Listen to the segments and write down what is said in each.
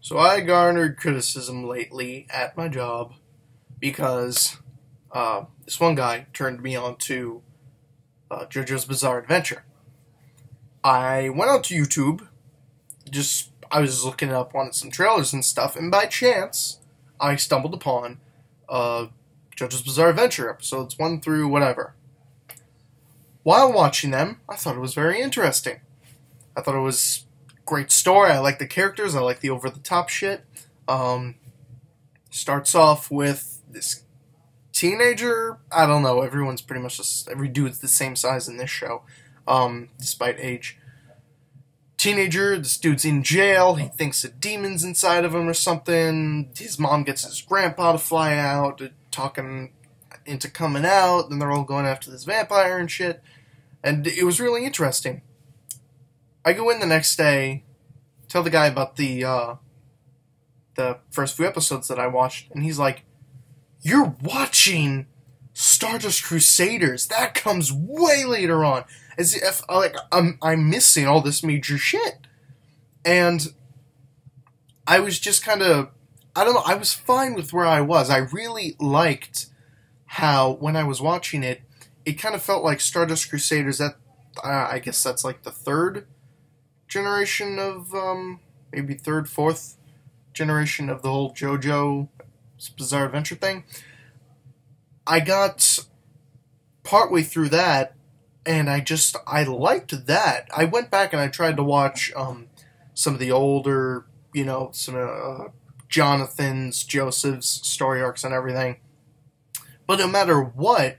So I garnered criticism lately at my job because this one guy turned me on to JoJo's Bizarre Adventure. I went out to YouTube, I was looking up on some trailers and stuff, and by chance, I stumbled upon JoJo's Bizarre Adventure, episodes 1 through whatever. While watching them, I thought it was very interesting. I thought it was a great story. I like the characters. I like the over-the-top shit. Starts off with this teenager. I don't know. Everyone's pretty much every dude's the same size in this show, despite age. Teenager, this dude's in jail. He thinks a demon's inside of him or something. His mom gets his grandpa to fly out, talking into coming out. Then they're all going after this vampire and shit. And it was really interesting. I go in the next day, tell the guy about the first few episodes that I watched, and he's like, "You're watching Stardust Crusaders. That comes way later on." As if I'm missing all this major shit. And I was just kind of, I don't know, I was fine with where I was. I really liked how, when I was watching it, it kind of felt like Stardust Crusaders, I guess that's like the third generation of, maybe third, fourth generation of the whole JoJo's Bizarre Adventure thing. I got partway through that, and I liked that. I went back and I tried to watch some of the older, some Jonathan's, Joseph's story arcs and everything. But no matter what,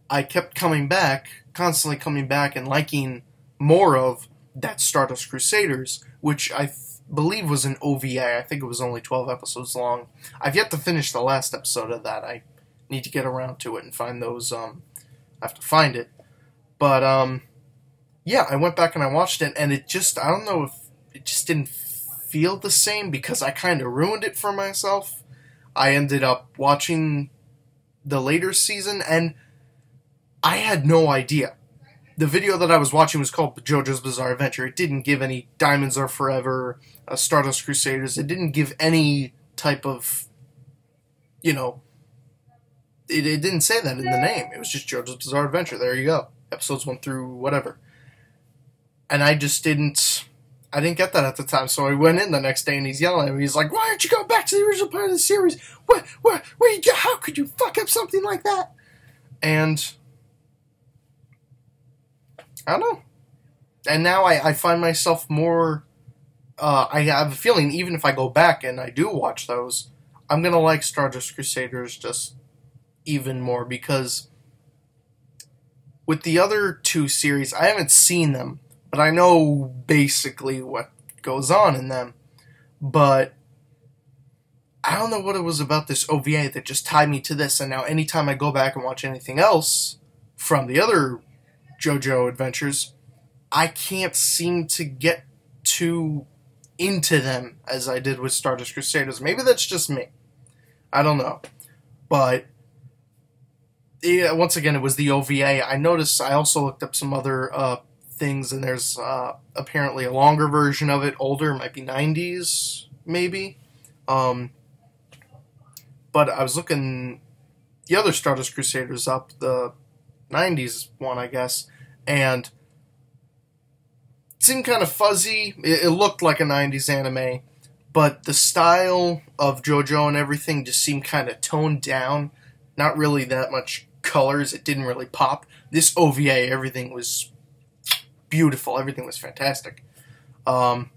I kept constantly coming back and liking more of that Stardust Crusaders, which I believe was an OVA. I think it was only 12 episodes long. I've yet to finish the last episode of that. I need to get around to it and find those. I have to find it. But, yeah, I went back and I watched it, and I don't know if it just didn't feel the same because I kind of ruined it for myself. I ended up watching the later season, and I had no idea. The video that I was watching was called JoJo's Bizarre Adventure. It didn't give any Diamonds Are Forever, Stardust Crusaders. It didn't give any type of, it didn't say that in the name. It was just JoJo's Bizarre Adventure. There you go. Episodes 1 through whatever. And I didn't get that at the time, so I went in the next day and he's yelling at me. He's like, "Why aren't you going back to the original part of the series? How could you fuck up something like that?" And I don't know. And now I find myself more, I have a feeling even if I go back and I do watch those, I'm going to like Stardust Crusaders just even more because with the other two series, I haven't seen them, but I know basically what goes on in them. But I don't know what it was about this OVA that just tied me to this, and now anytime I go back and watch anything else from the other JoJo adventures, I can't seem to get too into them as I did with Stardust Crusaders. Maybe that's just me. I don't know. But yeah, once again, it was the OVA. I also looked up some other things, and there's apparently a longer version of it, older, might be 90s, maybe. But I was looking the other Stardust Crusaders up, the 90s one, I guess, and it seemed kind of fuzzy. It looked like a 90s anime, but the style of JoJo and everything just seemed kind of toned down. Not really that much colors. It didn't really pop. This OVA, everything was beautiful. Everything was fantastic. And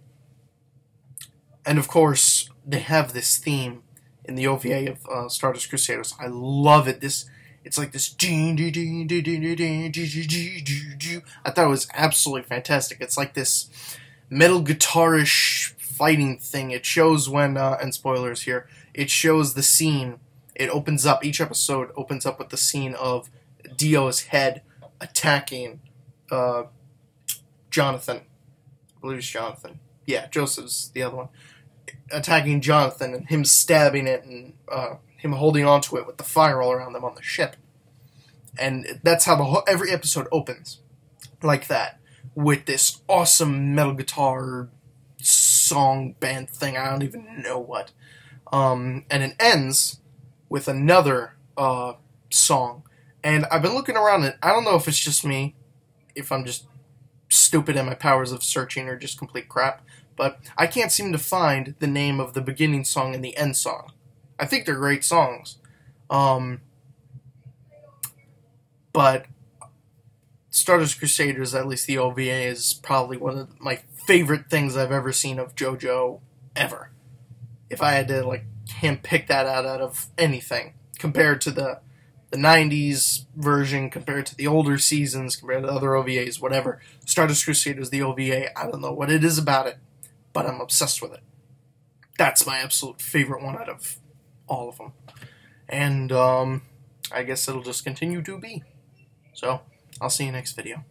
of course, they have this theme in the OVA of Stardust Crusaders. I love it. It's like this. I thought it was absolutely fantastic. It's like this metal guitarish fighting thing. It shows when, and spoilers here, it shows the scene. It opens up, each episode opens up with the scene of Dio's head attacking Jonathan. I believe it's Jonathan. Yeah, Joseph's the other one. Attacking Jonathan and him stabbing it and him holding onto it with the fire all around them on the ship. And that's how every episode opens. Like that. With this awesome metal guitar song band thing. I don't even know what. And it ends with another song. And I've been looking around, and I don't know if it's just me, if I'm just stupid at my powers of searching or just complete crap, but I can't seem to find the name of the beginning song and the end song. I think they're great songs. But Stardust Crusaders, at least the OVA, is probably one of my favorite things I've ever seen of JoJo ever. If I had to, like, handpick that out of anything, compared to the 90s version, compared to the older seasons, compared to other OVAs, whatever. Stardust Crusaders, the OVA, I don't know what it is about it, but I'm obsessed with it. That's my absolute favorite one out of all of them. And, I guess it'll just continue to be. So, I'll see you next video.